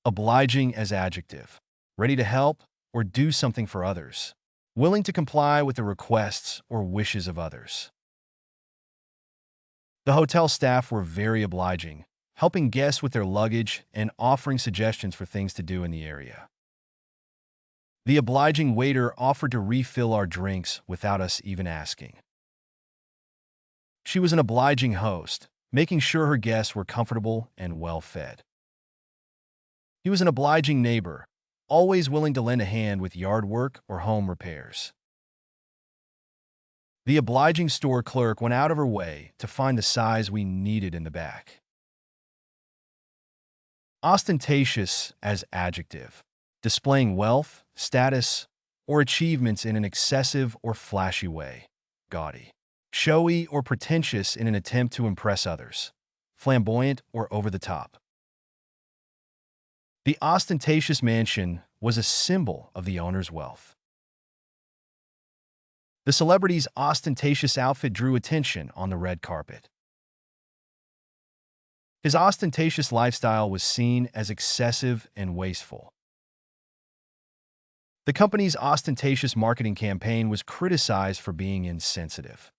Obliging as adjective. Ready to help or do something for others. Willing to comply with the requests or wishes of others. The hotel staff were very obliging, helping guests with their luggage and offering suggestions for things to do in the area. The obliging waiter offered to refill our drinks without us even asking. She was an obliging host, making sure her guests were comfortable and well-fed. He was an obliging neighbor, always willing to lend a hand with yard work or home repairs. The obliging store clerk went out of her way to find the size we needed in the back. Ostentatious as adjective. Displaying wealth, status, or achievements in an excessive or flashy way. Gaudy. Showy or pretentious in an attempt to impress others. Flamboyant or over the top. The ostentatious mansion was a symbol of the owner's wealth. The celebrity's ostentatious outfit drew attention on the red carpet. His ostentatious lifestyle was seen as excessive and wasteful. The company's ostentatious marketing campaign was criticized for being insensitive.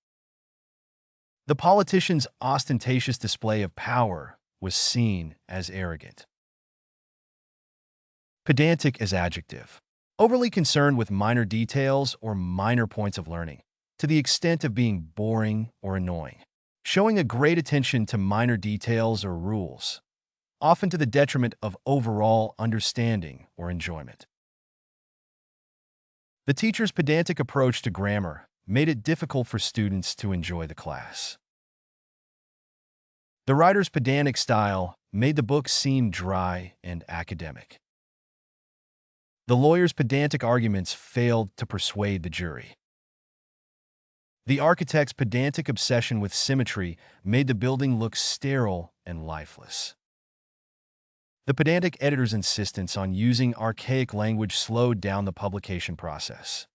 The politician's ostentatious display of power was seen as arrogant. Pedantic as adjective. Overly concerned with minor details or minor points of learning, to the extent of being boring or annoying. Showing a great attention to minor details or rules, often to the detriment of overall understanding or enjoyment. The teacher's pedantic approach to grammar made it difficult for students to enjoy the class. The writer's pedantic style made the book seem dry and academic. The lawyer's pedantic arguments failed to persuade the jury. The architect's pedantic obsession with symmetry made the building look sterile and lifeless. The pedantic editor's insistence on using archaic language slowed down the publication process.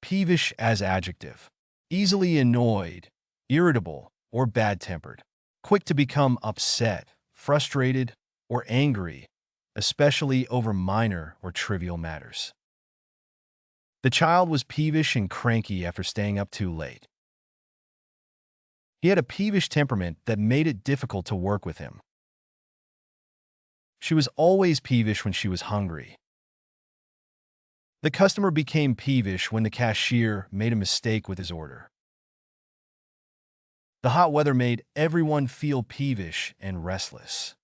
Peevish as adjective. Easily annoyed, irritable, or bad-tempered. Quick to become upset, frustrated, or angry, especially over minor or trivial matters. The child was peevish and cranky after staying up too late. He had a peevish temperament that made it difficult to work with him. She was always peevish when she was hungry. The customer became peevish when the cashier made a mistake with his order. The hot weather made everyone feel peevish and restless.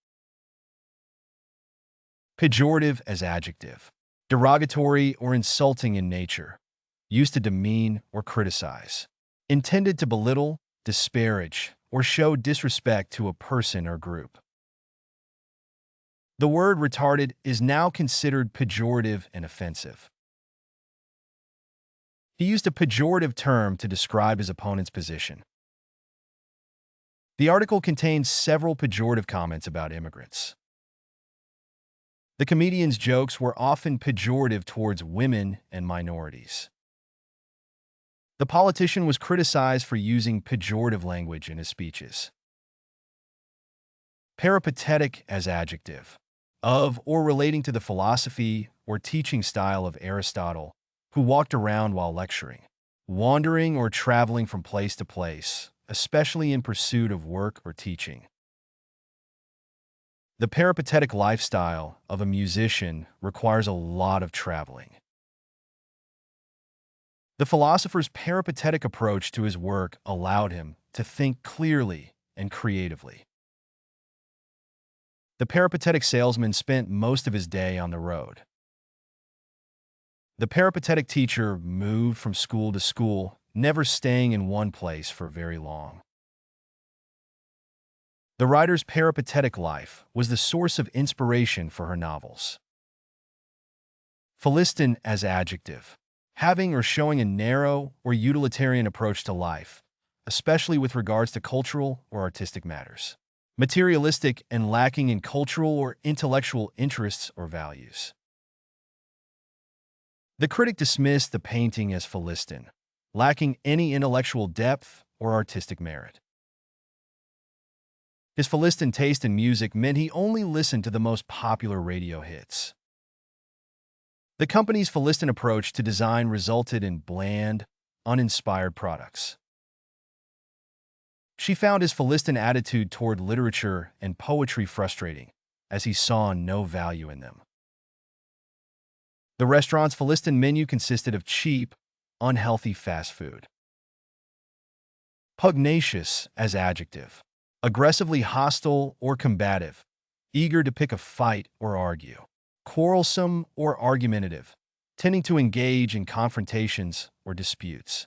Pejorative as adjective. Derogatory or insulting in nature. Used to demean or criticize. Intended to belittle, disparage, or show disrespect to a person or group. The word retarded is now considered pejorative and offensive. He used a pejorative term to describe his opponent's position. The article contains several pejorative comments about immigrants. The comedian's jokes were often pejorative towards women and minorities. The politician was criticized for using pejorative language in his speeches. Peripatetic as adjective. Of or relating to the philosophy or teaching style of Aristotle, who walked around while lecturing, wandering or traveling from place to place, especially in pursuit of work or teaching. The peripatetic lifestyle of a musician requires a lot of traveling. The philosopher's peripatetic approach to his work allowed him to think clearly and creatively. The peripatetic salesman spent most of his day on the road. The peripatetic teacher moved from school to school, never staying in one place for very long. The writer's peripatetic life was the source of inspiration for her novels. Philistine as adjective. Having or showing a narrow or utilitarian approach to life, especially with regards to cultural or artistic matters. Materialistic and lacking in cultural or intellectual interests or values. The critic dismissed the painting as Philistine, lacking any intellectual depth or artistic merit. His Philistine taste in music meant he only listened to the most popular radio hits. The company's Philistine approach to design resulted in bland, uninspired products. She found his Philistine attitude toward literature and poetry frustrating, as he saw no value in them. The restaurant's Philistine menu consisted of cheap, unhealthy fast food. Pugnacious as adjective. Aggressively hostile or combative, eager to pick a fight or argue. Quarrelsome or argumentative, tending to engage in confrontations or disputes.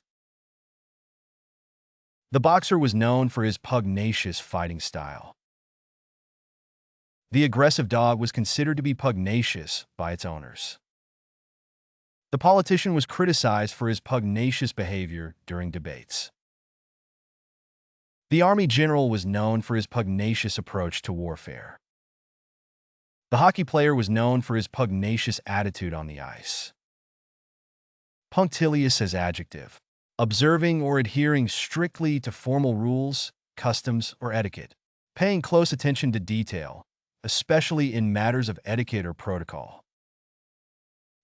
The boxer was known for his pugnacious fighting style. The aggressive dog was considered to be pugnacious by its owners. The politician was criticized for his pugnacious behavior during debates. The army general was known for his pugnacious approach to warfare. The hockey player was known for his pugnacious attitude on the ice. Punctilious as adjective. Observing or adhering strictly to formal rules, customs, or etiquette. Paying close attention to detail, especially in matters of etiquette or protocol.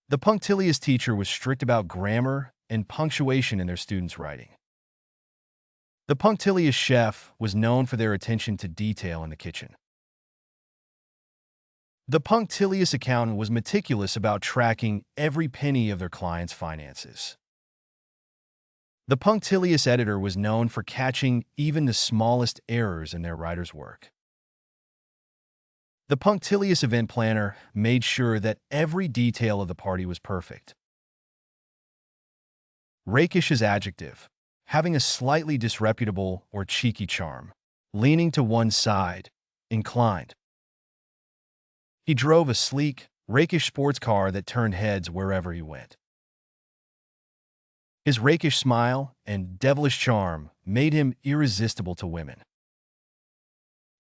The punctilious teacher was strict about grammar and punctuation in their students' writing. The punctilious chef was known for their attention to detail in the kitchen. The punctilious accountant was meticulous about tracking every penny of their clients' finances. The punctilious editor was known for catching even the smallest errors in their writer's work. The punctilious event planner made sure that every detail of the party was perfect. Rakish as adjective. Having a slightly disreputable or cheeky charm, leaning to one side, inclined. He drove a sleek, rakish sports car that turned heads wherever he went. His rakish smile and devilish charm made him irresistible to women.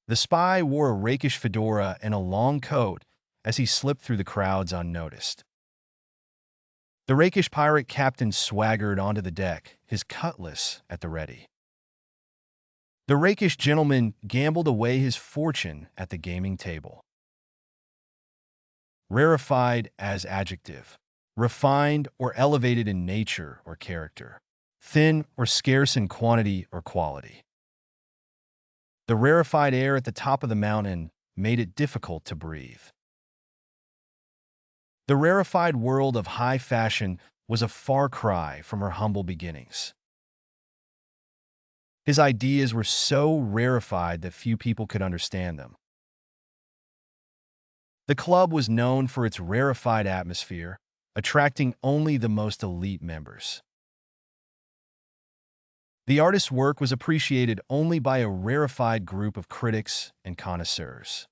The spy wore a rakish fedora and a long coat as he slipped through the crowds unnoticed. The rakish pirate captain swaggered onto the deck, his cutlass at the ready. The rakish gentleman gambled away his fortune at the gaming table. Rarefied as adjective. Refined or elevated in nature or character. Thin or scarce in quantity or quality. The rarefied air at the top of the mountain made it difficult to breathe. The rarefied world of high fashion was a far cry from her humble beginnings. His ideas were so rarefied that few people could understand them. The club was known for its rarefied atmosphere, attracting only the most elite members. The artist's work was appreciated only by a rarefied group of critics and connoisseurs.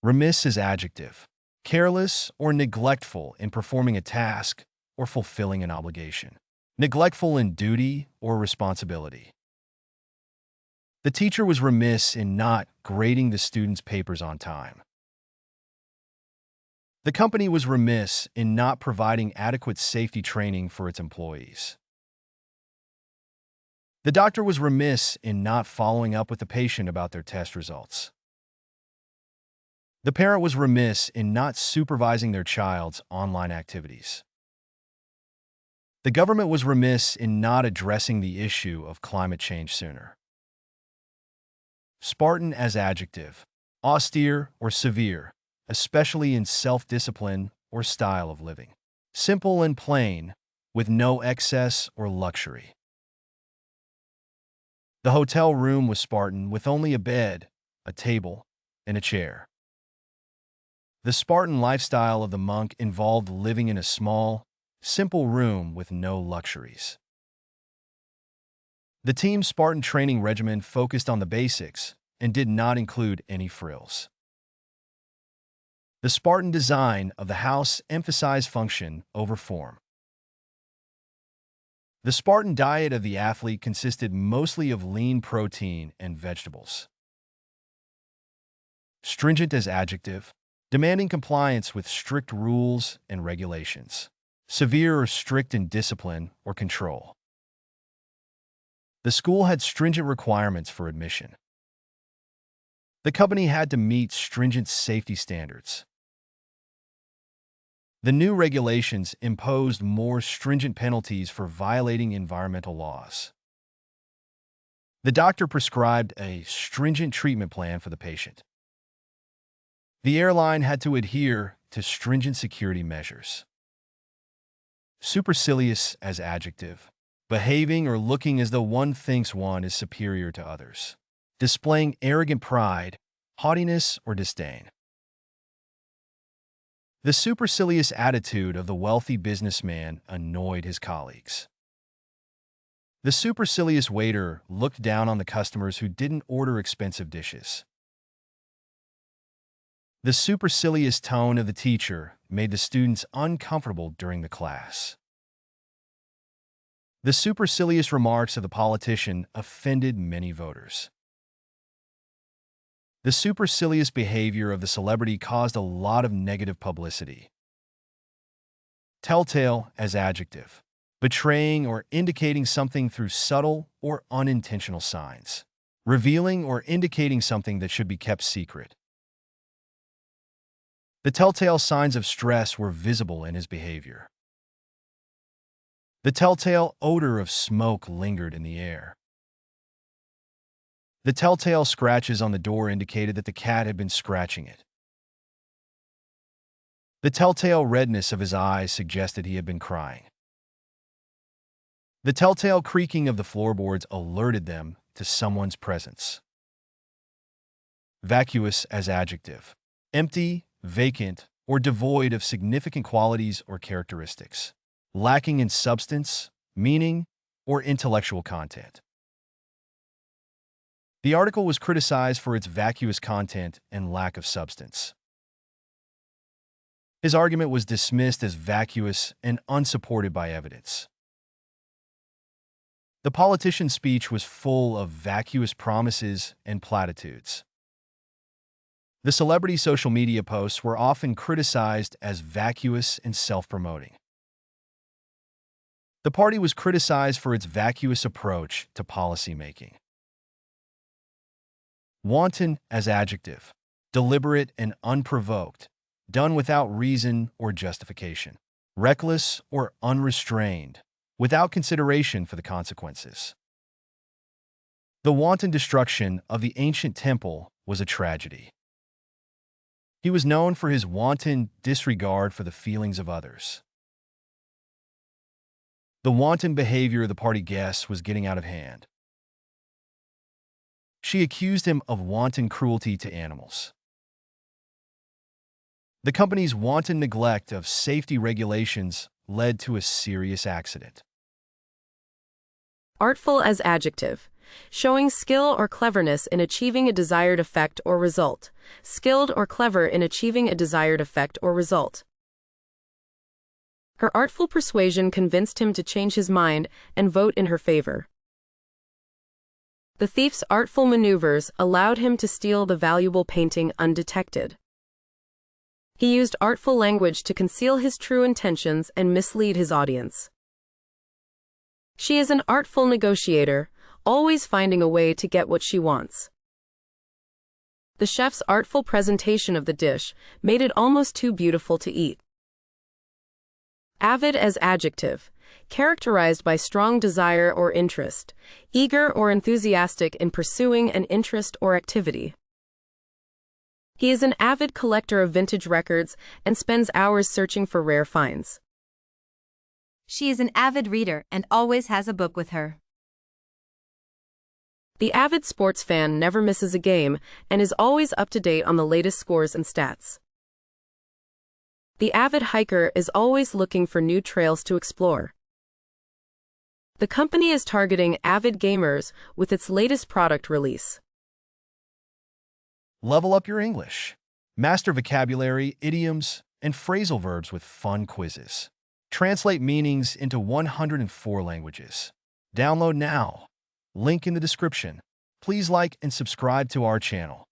Remiss as adjective. Careless or neglectful in performing a task or fulfilling an obligation. Neglectful in duty or responsibility. The teacher was remiss in not grading the students' papers on time. The company was remiss in not providing adequate safety training for its employees. The doctor was remiss in not following up with the patient about their test results. The parent was remiss in not supervising their child's online activities. The government was remiss in not addressing the issue of climate change sooner. Spartan as adjective. Austere or severe, especially in self-discipline or style of living. Simple and plain, with no excess or luxury. The hotel room was Spartan with only a bed, a table, and a chair. The Spartan lifestyle of the monk involved living in a small, simple room with no luxuries. The team's Spartan training regimen focused on the basics and did not include any frills. The Spartan design of the house emphasized function over form. The Spartan diet of the athlete consisted mostly of lean protein and vegetables. Stringent as adjective. Demanding compliance with strict rules and regulations. Severe or strict in discipline or control. The school had stringent requirements for admission. The company had to meet stringent safety standards. The new regulations imposed more stringent penalties for violating environmental laws. The doctor prescribed a stringent treatment plan for the patient. The airline had to adhere to stringent security measures. Supercilious as adjective. Behaving or looking as though one thinks one is superior to others. Displaying arrogant pride, haughtiness, or disdain. The supercilious attitude of the wealthy businessman annoyed his colleagues. The supercilious waiter looked down on the customers who didn't order expensive dishes. The supercilious tone of the teacher made the students uncomfortable during the class. The supercilious remarks of the politician offended many voters. The supercilious behavior of the celebrity caused a lot of negative publicity. Telltale as adjective. Betraying or indicating something through subtle or unintentional signs. Revealing or indicating something that should be kept secret. The telltale signs of stress were visible in his behavior. The telltale odor of smoke lingered in the air. The telltale scratches on the door indicated that the cat had been scratching it. The telltale redness of his eyes suggested he had been crying. The telltale creaking of the floorboards alerted them to someone's presence. Vacuous as adjective. Empty, vacant, or devoid of significant qualities or characteristics. Lacking in substance, meaning, or intellectual content. The article was criticized for its vacuous content and lack of substance. His argument was dismissed as vacuous and unsupported by evidence. The politician's speech was full of vacuous promises and platitudes. The celebrity social media posts were often criticized as vacuous and self-promoting. The party was criticized for its vacuous approach to policymaking. Wanton as adjective. Deliberate and unprovoked, done without reason or justification. Reckless or unrestrained, without consideration for the consequences. The wanton destruction of the ancient temple was a tragedy. He was known for his wanton disregard for the feelings of others. The wanton behavior of the party guests was getting out of hand. She accused him of wanton cruelty to animals. The company's wanton neglect of safety regulations led to a serious accident. Artful as adjective. Showing skill or cleverness in achieving a desired effect or result. Skilled or clever in achieving a desired effect or result. Her artful persuasion convinced him to change his mind and vote in her favor. The thief's artful maneuvers allowed him to steal the valuable painting undetected. He used artful language to conceal his true intentions and mislead his audience. She is an artful negotiator, always finding a way to get what she wants. The chef's artful presentation of the dish made it almost too beautiful to eat. Avid as adjective, characterized by strong desire or interest, eager or enthusiastic in pursuing an interest or activity. He is an avid collector of vintage records and spends hours searching for rare finds. She is an avid reader and always has a book with her. The avid sports fan never misses a game and is always up to date on the latest scores and stats. The avid hiker is always looking for new trails to explore. The company is targeting avid gamers with its latest product release. Level up your English. Master vocabulary, idioms, and phrasal verbs with fun quizzes. Translate meanings into 104 languages. Download now. Link in the description. Please like and subscribe to our channel.